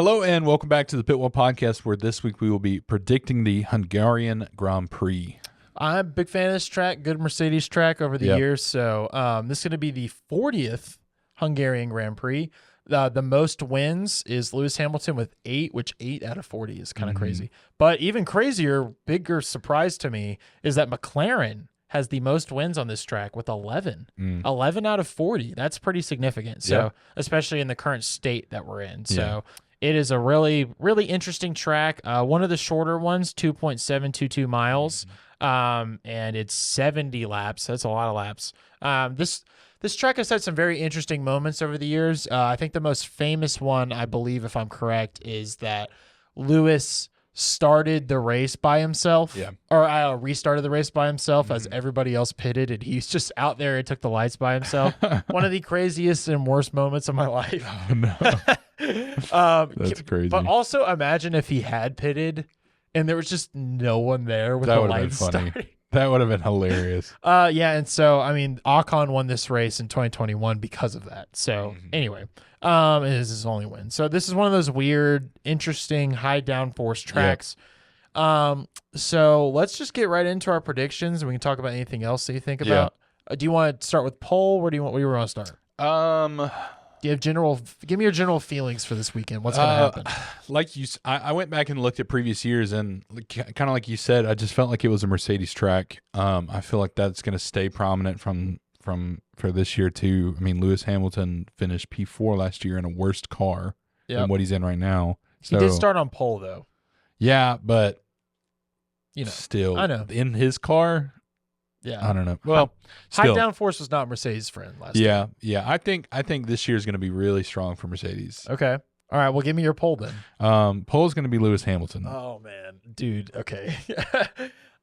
Hello and welcome back to the Pitwall Podcast, where this week we will be predicting the Hungarian Grand Prix. I'm a big fan of this track, good Mercedes track over the years. So this is going to be the 40th Hungarian Grand Prix. The most wins is Lewis Hamilton with 8, which 8 out of 40 is kind of crazy. But even crazier, bigger surprise to me is that McLaren has the most wins on this track with 11. 11 out of 40. That's pretty significant. So especially in the current state that we're in. So it is a really, really interesting track. One of the shorter ones, 2.722 miles. And it's 70 laps. That's a lot of laps. This track has had some very interesting moments over the years. I think the most famous one, I believe, if I'm correct, is that Lewis started the race by himself, or restarted the race by himself as everybody else pitted, and he's just out there and took the lights by himself. One of the craziest and worst moments of my life. Oh, no. That's crazy. But also imagine if he had pitted and there was just no one there with the lights starting. That would have been hilarious. And so, I mean, Ocon won this race in 2021 because of that. So, anyway, it is his only win. So, this is one of those weird, interesting, high downforce tracks. So, let's just get right into our predictions, and we can talk about anything else that you think about. Do you want to start with pole? Where do you want to start? Do you have give me your general feelings for this weekend. What's going to happen? Like I went back and looked at previous years, and kind of like you said, I just felt like it was a Mercedes track. I feel like that's going to stay prominent for this year too. I mean, Lewis Hamilton finished P4 last year in a worse car than what he's in right now. So, he did start on pole though. Yeah, but still, I know in his car. Yeah, I don't know. Well, high downforce was not Mercedes' friend last year. Yeah. I think this year is going to be really strong for Mercedes. Okay. All right. Well, give me your pole then. Pole is going to be Lewis Hamilton. Oh man, dude. Okay.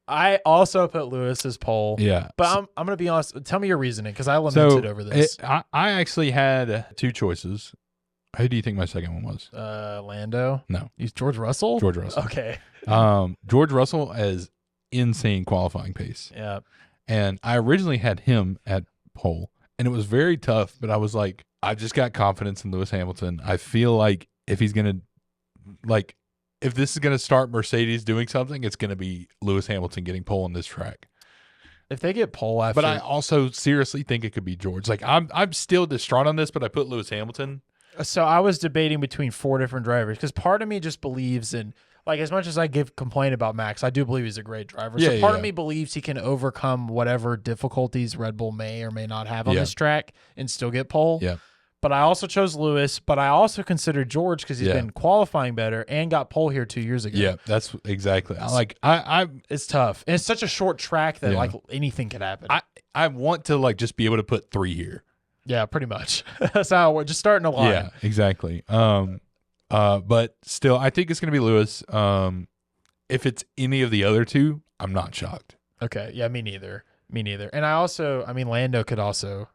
I also put Lewis as pole. Yeah. But I'm going to be honest. Tell me your reasoning, because I lamented over this. I actually had two choices. Who do you think my second one was? Lando. No. He's George Russell. George Russell. Okay. George Russell has insane qualifying pace. Yeah. And I originally had him at pole, and it was very tough, but I was like, I just got confidence in Lewis Hamilton. I feel like if he's going to, if this is going to start Mercedes doing something, it's going to be Lewis Hamilton getting pole on this track. If they get pole after. But I also seriously think it could be George. Like, I'm still distraught on this, but I put Lewis Hamilton. So I was debating between 4 different drivers, because part of me just believes in, like, as much as I complain about Max, I do believe he's a great driver. So part of me believes he can overcome whatever difficulties Red Bull may or may not have on this track and still get pole. Yeah. But I also chose Lewis, but I also considered George because he's been qualifying better and got pole here 2 years ago. Yeah, that's exactly. It's tough. And it's such a short track that like anything could happen. I want to just be able to put 3 here. Yeah, pretty much. That's how we're just starting a line. Yeah, exactly. But still, I think it's going to be Lewis. If it's any of the other two, I'm not shocked. Okay. Yeah, me neither. And I mean, Lando could also.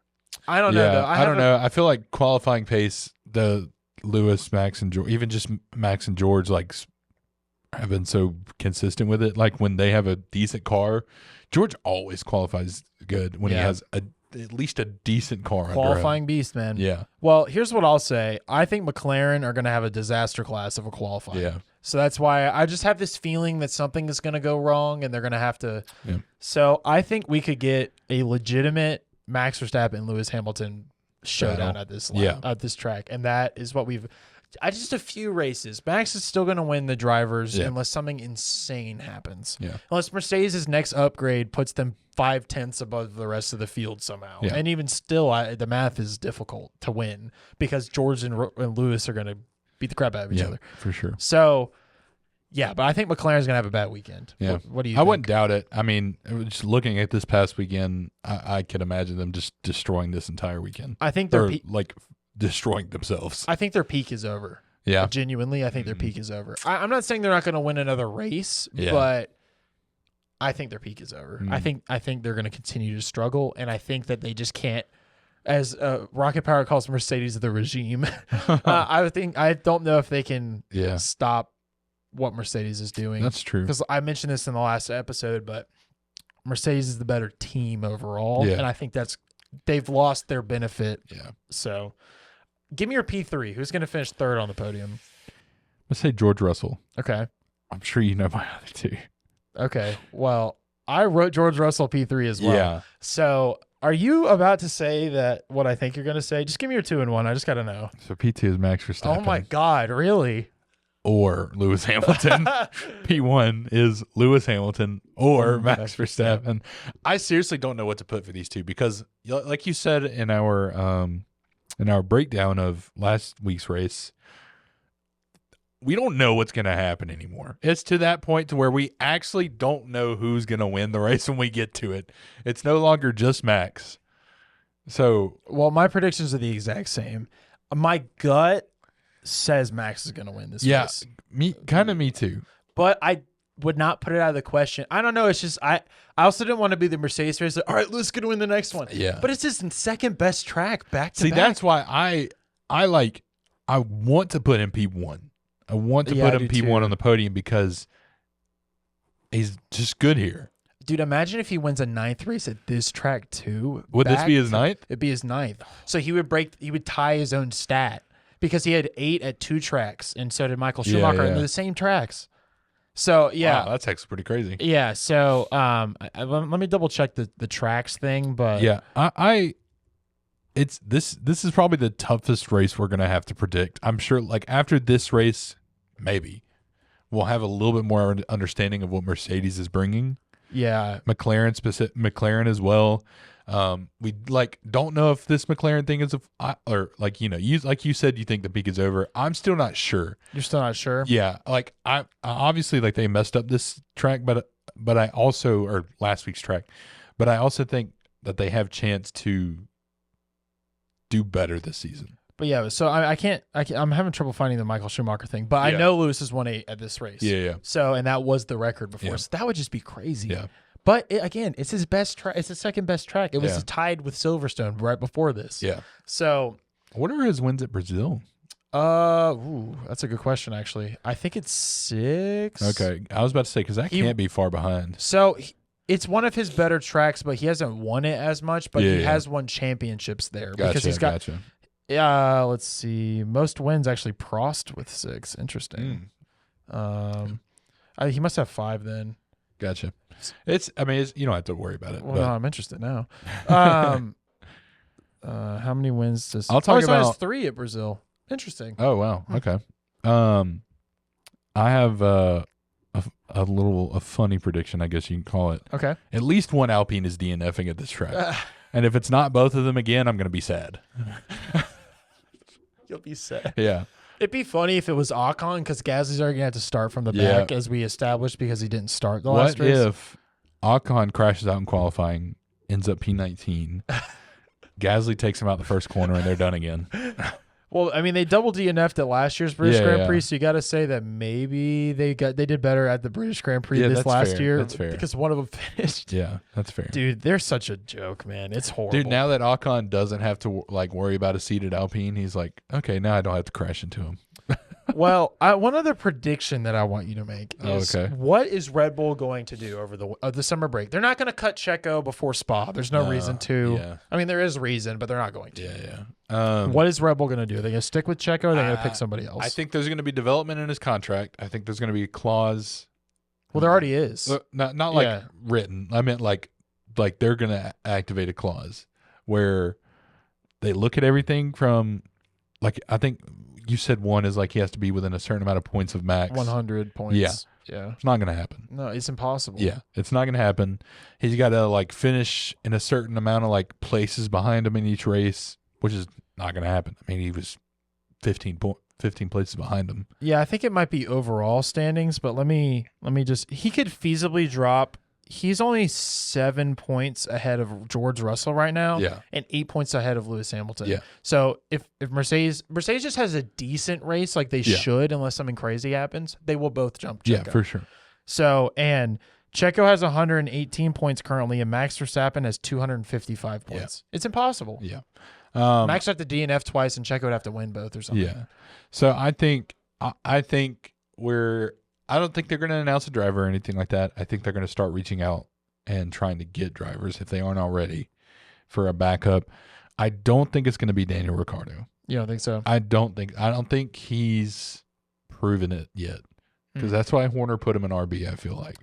I don't know, though. I don't know. I feel like qualifying pace, the Lewis, Max, and George, even just Max and George, have been so consistent with it. Like, when they have a decent car, George always qualifies good when he has at least a decent car. Qualifying beast, man. Yeah. Well, here's what I'll say. I think McLaren are going to have a disaster class of a qualifying. Yeah. So that's why I just have this feeling that something is going to go wrong and they're going to have to. Yeah. So I think we could get a legitimate Max Verstappen and Lewis Hamilton showdown at this track. And that is what we've. Just a few races. Max is still going to win the drivers unless something insane happens. Yeah. Unless Mercedes' next upgrade puts them 5/10 above the rest of the field somehow. Yeah. And even still, the math is difficult to win because George and Lewis are going to beat the crap out of each other. For sure. So, yeah, but I think McLaren's going to have a bad weekend. Yeah. What do you think? I wouldn't doubt it. I mean, just looking at this past weekend, I could imagine them just destroying this entire weekend. I think they're destroying themselves. I think their peak is over. Yeah. Genuinely, I think their peak is over. I'm not saying they're not going to win another race, but I think their peak is over. I think they're going to continue to struggle, and I think that they just can't, as Rocket Power calls Mercedes the regime. I don't know if they can stop what Mercedes is doing. That's true. Because I mentioned this in the last episode, but Mercedes is the better team overall, and I think they've lost their benefit. Yeah. So, give me your P3. Who's going to finish third on the podium? Let's say George Russell. Okay. I'm sure you know my other two. Okay. Well, I wrote George Russell P3 as well. Yeah. So are you about to say that what I think you're going to say? Just give me your 2 and 1. I just got to know. So P2 is Max Verstappen. Oh my God. Really? Or Lewis Hamilton. P1 is Lewis Hamilton or Max Verstappen. I seriously don't know what to put for these two because, like you said in our breakdown of last week's race, we don't know what's going to happen anymore. It's to that point to where we actually don't know who's going to win the race when we get to it. It's no longer just Max. So, well, my predictions are the exact same. My gut says Max is going to win this race. Yeah, me too. But I would not put it out of the question. I don't know. It's just I also didn't want to be the Mercedes race. Like, all right, let's go win the next one. Yeah. But it's just second best track back to back. See, that's why I want to put him P1. I want to put him P1 on the podium because he's just good here. Dude, imagine if he wins a 9th race at this track too. Would this be his 9th? It'd be his 9th. So he would tie his own stat because he had 8 at 2 tracks, and so did Michael Schumacher, and they're the same tracks. So yeah, wow, that's actually pretty crazy. Yeah. So let me double check the tracks thing, but yeah, this is probably the toughest race we're gonna have to predict. I'm sure, like after this race, maybe we'll have a little bit more understanding of what Mercedes is bringing. Yeah, McLaren as well. We don't know if this McLaren thing is like you said, you think the peak is over. I'm still not sure. You're still not sure? Yeah, like I obviously like they messed up this track, but I also or last week's track, but I also think that they have chance to do better this season. But yeah, so I'm having trouble finding the Michael Schumacher thing, but I know Lewis has won 8 at this race. Yeah. So, and that was the record before. So that would just be crazy. Yeah. But again, it's his best track. It's the second best track. It was tied with Silverstone right before this. Yeah. So, what are his wins at Brazil? That's a good question. Actually, I think it's 6. Okay, I was about to say because that can't be far behind. So it's one of his better tracks, but he hasn't won it as much. But he has won championships there because he's got. Gotcha. Let's see. Most wins actually Prost with 6. Interesting. He must have 5 then. Gotcha. You don't have to worry about it. Well, no, I'm interested now. How many wins does? I'll talk about. Has 3 at Brazil. Interesting. Oh wow. Okay. I have a funny prediction, I guess you can call it. Okay. At least one Alpine is DNFing at this track, and if it's not both of them again, I'm going to be sad. You'll be sad. Yeah. It'd be funny if it was Ocon because Gasly's already gonna have to start from the back as we established because he didn't start the last race. What if Ocon crashes out in qualifying, ends up P19, Gasly takes him out the first corner, and they're done again? Well, I mean, they double DNF'd at last year's British Grand Prix, so you got to say that maybe they did better at the British Grand Prix this last year. That's fair. Because one of them finished. Yeah, that's fair. Dude, they're such a joke, man. It's horrible. Dude, now that Ocon doesn't have to worry about a seat at Alpine, he's like, okay, now I don't have to crash into him. Well, one other prediction that I want you to make is what is Red Bull going to do over the summer break? They're not going to cut Checo before Spa. There's no reason to. Yeah. I mean, there is reason, but they're not going to. Yeah. What is Red Bull going to do? Are they going to stick with Checo or are they going to pick somebody else? I think there's going to be development in his contract. I think there's going to be a clause. Well, there already is. Not like written. I meant like they're going to activate a clause where they look at everything from I think you said one is he has to be within a certain amount of points of Max. 100 points. Yeah. It's not going to happen. No, it's impossible. Yeah, it's not going to happen. He's got to finish in a certain amount of places behind him in each race, which is not going to happen. I mean, he was 15 places behind him. Yeah, I think it might be overall standings, but let me just he could feasibly drop. He's only 7 points ahead of George Russell right now, and 8 points ahead of Lewis Hamilton. Yeah. So if Mercedes just has a decent race like they should, unless something crazy happens, they will both jump Checo. Yeah, for sure. So and Checo has 118 points currently, and Max Verstappen has 255 points. Yeah. It's impossible. Yeah. Max would have to DNF twice, and Checo would have to win both or something. Yeah. So I think I don't think they're going to announce a driver or anything like that. I think they're going to start reaching out and trying to get drivers if they aren't already for a backup. I don't think it's going to be Daniel Ricciardo. You don't think so? I don't think he's proven it yet. Because that's why Horner put him in RB, I feel like.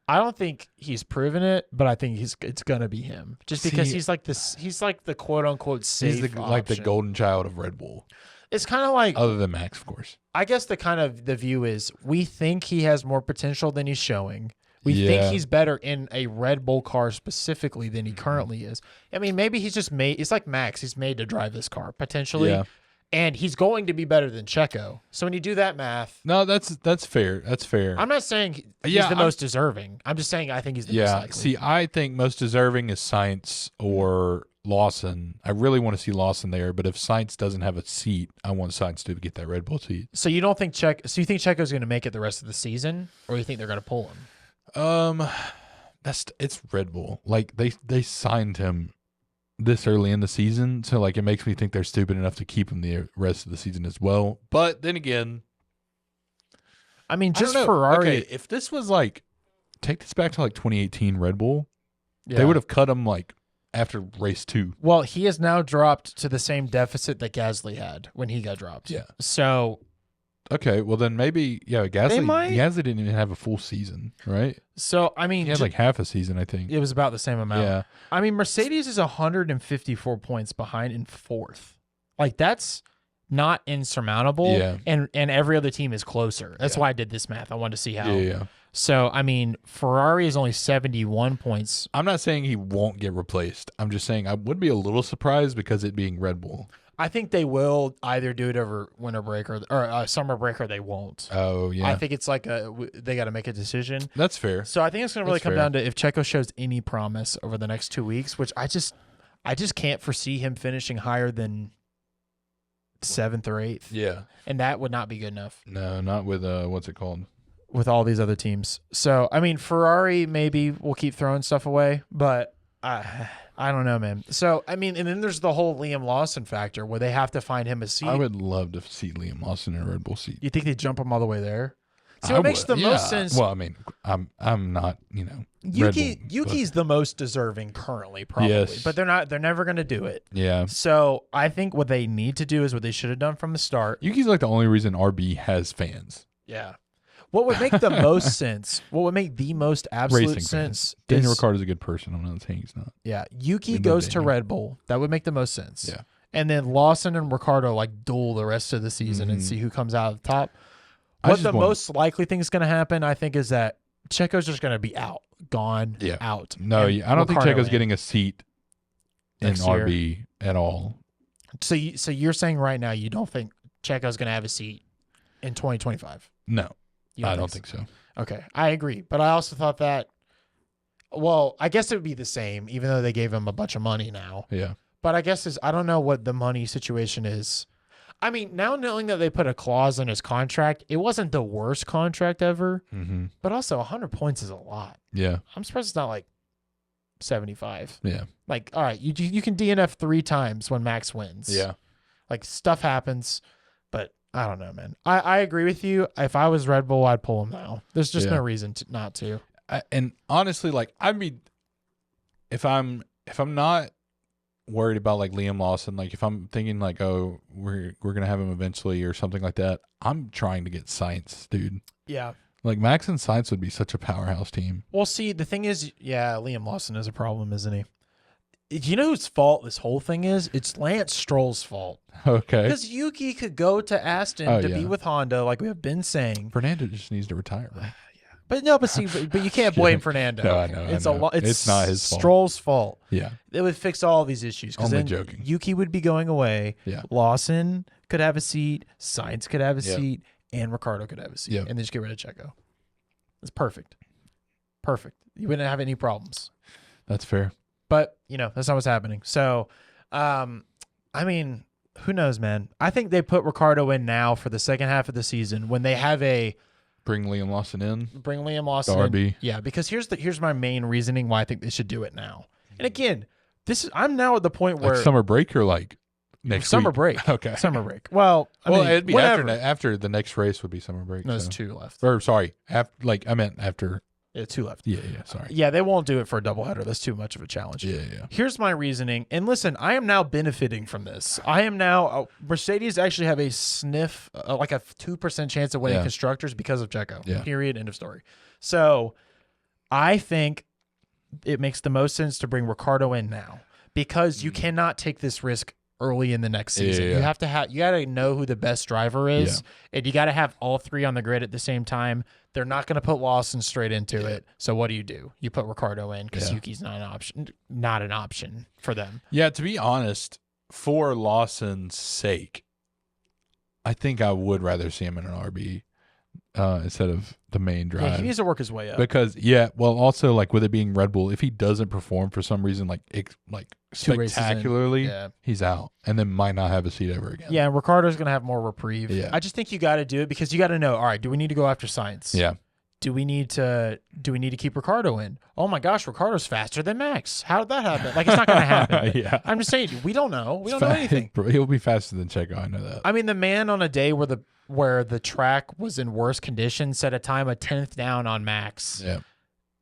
I don't think he's proven it, but I think it's gonna be him. Just because he's like this, he's like the quote unquote safe He's like the golden child of Red Bull. It's kind of like, other than Max, of course. I guess the view is we think he has more potential than he's showing. We think he's better in a Red Bull car specifically than he currently is. I mean, maybe he's just made. It's like Max. He's made to drive this car potentially. Yeah. And he's going to be better than Checo. So when you do that math, no, that's fair. That's fair. I'm not saying he's the most deserving. I'm just saying I think he's the most likely. See, I think most deserving is Sainz or Lawson. I really want to see Lawson there, but if Sainz doesn't have a seat, I want Sainz to get that Red Bull seat. So you don't think So you think Checo's going to make it the rest of the season, or you think they're going to pull him? It's Red Bull. Like they signed him this early in the season, so like it makes me think they're stupid enough to keep him the rest of the season as well. But then again, I mean, just Ferrari. Okay, if this was like, take this back to like 2018 Red Bull, they would have cut him like after race 2. Well, he has now dropped to the same deficit that Gasly had when he got dropped. Yeah. So. Okay, well then maybe Gasly didn't even have a full season, right? So I mean, he had like half a season, I think. It was about the same amount. Yeah. I mean, Mercedes is 154 points behind in 4th. Like that's not insurmountable. Yeah. And every other team is closer. That's why I did this math. I wanted to see how. Yeah. So I mean, Ferrari is only 71 points. I'm not saying he won't get replaced. I'm just saying I would be a little surprised because it being Red Bull. I think they will either do it over winter break or summer break, or they won't. Oh, yeah. I think it's like they got to make a decision. That's fair. So I think it's going to really come down to if Checo shows any promise over the next 2 weeks, which I just can't foresee him finishing higher than 7th or 8th. Yeah. And that would not be good enough. No, not with, what's it called? With all these other teams. So, I mean, Ferrari maybe will keep throwing stuff away, but I don't know, man. So, I mean, and then there's the whole Liam Lawson factor where they have to find him a seat. I would love to see Liam Lawson in a Red Bull seat. You think they jump him all the way there? See, what makes the most sense. Well, I mean, I'm not, Yuki's the most deserving currently, probably. Yes. But they're never going to do it. Yeah. So, I think what they need to do is what they should have done from the start. Yuki's like the only reason RB has fans. Yeah. What would make the most sense? What would make the most absolute sense? Daniel Ricciardo's a good person. I'm not saying he's not. Yeah, Yuki goes to Red Bull. That would make the most sense. Yeah, and then Lawson and Ricciardo like duel the rest of the season and see who comes out of the top. What the most likely thing is going to happen, I think, is that Checo's just going to be gone, out. No, I don't think Checo's getting a seat in RB at all. So you're saying right now you don't think Checo's going to have a seat in 2025? No. I don't think so. Okay, I agree. But I also thought that, well, I guess it would be the same, even though they gave him a bunch of money now. Yeah. But I guess I don't know what the money situation is. I mean, now knowing that they put a clause in his contract, it wasn't the worst contract ever. Mm-hmm. But also 100 points is a lot. Yeah. I'm surprised it's not like 75. Yeah. Like, all right, you can DNF 3 times when Max wins. Yeah. Like, stuff happens. I don't know, man. I agree with you. If I was Red Bull, I'd pull him now. There's just no reason not to. And honestly, like, I mean, if I'm not worried about like Liam Lawson, like if I'm thinking like, oh, we're gonna have him eventually or something like that, I'm trying to get Sainz, dude. Yeah. Like Max and Sainz would be such a powerhouse team. Well, see, the thing is, Liam Lawson is a problem, isn't he? You know whose fault this whole thing is? It's Lance Stroll's fault. Okay. Because Yuki could go to Aston to be with Honda, like we have been saying. Fernando just needs to retire, bro. But you can't blame Fernando. No, I know. It's not his fault. Stroll's fault. Yeah. It would fix all these issues. Only joking. Yuki would be going away. Yeah. Lawson could have a seat. Sainz could have a seat. And Ricciardo could have a seat. Yeah. And then just get rid of Checo. It's perfect. Perfect. You wouldn't have any problems. That's fair. But, that's not what's happening. So, I mean, who knows, man? I think they put Ricciardo in now for the second half of the season when they have Bring Liam Lawson in. Bring Liam Lawson in. Yeah, because here's my main reasoning why I think they should do it now. And again, I'm now at the point where summer break or like next summer week? Break. Okay. Summer break. Well, I mean, it'd be whatever. after the next race would be summer break. No, there's 2 left. Or sorry, I meant after Yeah, 2 left. Yeah, sorry. Yeah, they won't do it for a doubleheader. That's too much of a challenge. Yeah. Here's my reasoning. And listen, I am now benefiting from this. I am now Mercedes actually have a sniff, like a 2% chance of winning constructors because of Checo. Yeah. Period. End of story. So I think it makes the most sense to bring Ricciardo in now because you cannot take this risk early in the next season. Yeah. You got to know who the best driver is, and you got to have all 3 on the grid at the same time. They're not going to put Lawson straight into it. So what do? You put Ricciardo in because Yuki's not an option for them. Yeah, to be honest, for Lawson's sake, I think I would rather see him in an RB instead of the main drive. Yeah, he needs to work his way up. Because also like with it being Red Bull, if he doesn't perform for some reason like spectacularly, he's out and then might not have a seat ever again. Yeah, and Ricciardo's going to have more reprieve. Yeah. I just think you got to do it because you got to know, all right, do we need to go after Sainz? Yeah. Do we need to keep Ricciardo in? Oh my gosh, Ricciardo's faster than Max. How did that happen? Like, it's not going to happen. Yeah. I'm just saying, we don't know. We don't know anything. He'll be faster than Checo. I know that. I mean, the man on a day where the track was in worse condition set a time a 10th down on Max. Yeah.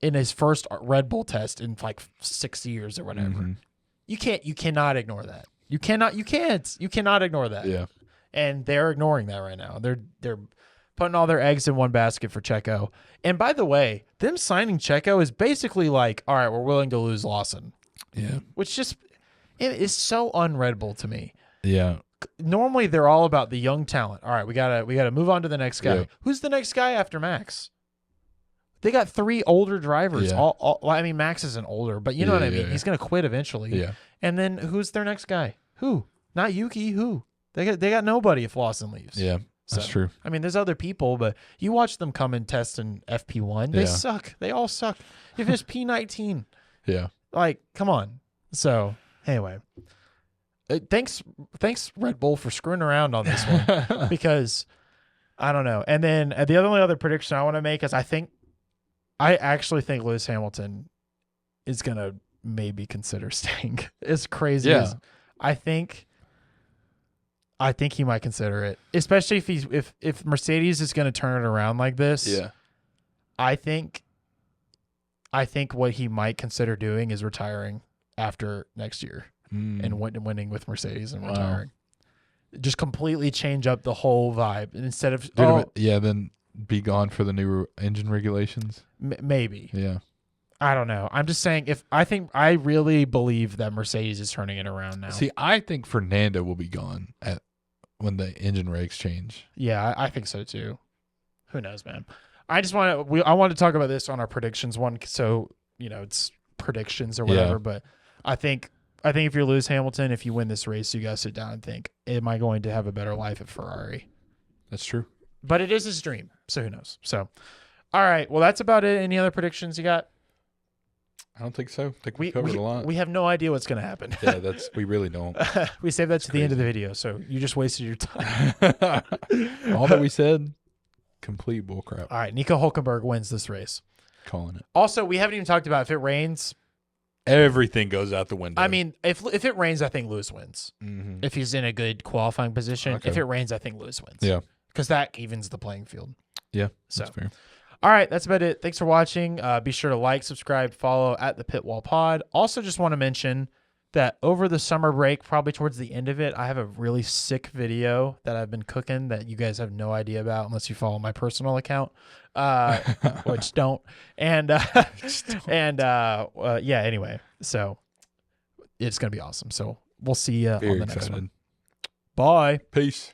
In his first Red Bull test in like 6 years or whatever. Mm-hmm. You cannot ignore that. You cannot ignore that. Yeah. And they're ignoring that right now. They're putting all their eggs in one basket for Checo. And by the way, them signing Checo is basically like, all right, we're willing to lose Lawson. Yeah. Which just it is so un-Red Bull to me. Yeah. Normally they're all about the young talent. All right, we gotta move on to the next guy. Yeah. Who's the next guy after Max? They got 3 older drivers. Yeah. I mean, Max isn't older, but you know what I mean. Yeah. He's gonna quit eventually. Yeah. And then who's their next guy? Who? Not Yuki. Who? They got nobody if Lawson leaves. Yeah. That's true. I mean, there's other people, but you watch them come and test in FP1. They suck. They all suck. If it's P19, Yeah. like, come on. So anyway, thanks Red Bull for screwing around on this one because I don't know. And then the only other prediction I want to make is I actually think Lewis Hamilton is gonna maybe consider staying. As crazy as I think he might consider it, especially if Mercedes is going to turn it around like this. Yeah. I think what he might consider doing is retiring after next year and winning with Mercedes and retiring. Just completely change up the whole vibe. And instead of then be gone for the new engine regulations. Maybe. Yeah. I don't know. I'm just saying I really believe that Mercedes is turning it around now. See, I think Fernando will be gone when the engine regs change. Yeah, I think so too. Who knows, man? I want to talk about this on our predictions one, so it's predictions or whatever. Yeah. But I think if you lose Hamilton, if you win this race, you gotta sit down and think, am I going to have a better life at Ferrari? That's true. But it is his dream, so who knows? So, all right, well, that's about it. Any other predictions you got? I don't think so. I think we covered a lot. We have no idea what's going to happen. Yeah, we really don't. We saved that to the end of the video, so you just wasted your time. All that we said, complete bullcrap. All right, Nico Hülkenberg wins this race. Calling it. Also, we haven't even talked about if it rains. Everything goes out the window. I mean, if it rains, I think Lewis wins. Mm-hmm. If he's in a good qualifying position. Okay. If it rains, I think Lewis wins. Yeah. Because that evens the playing field. Yeah, so. that's fair. All right, that's about it. Thanks for watching. Be sure to like, subscribe, follow at the Pitwall Pod. Also, just want to mention that over the summer break, probably towards the end of it, I have a really sick video that I've been cooking that you guys have no idea about unless you follow my personal account, which don't. And yeah. Anyway, so it's gonna be awesome. So we'll see you on the next one. Bye. Peace.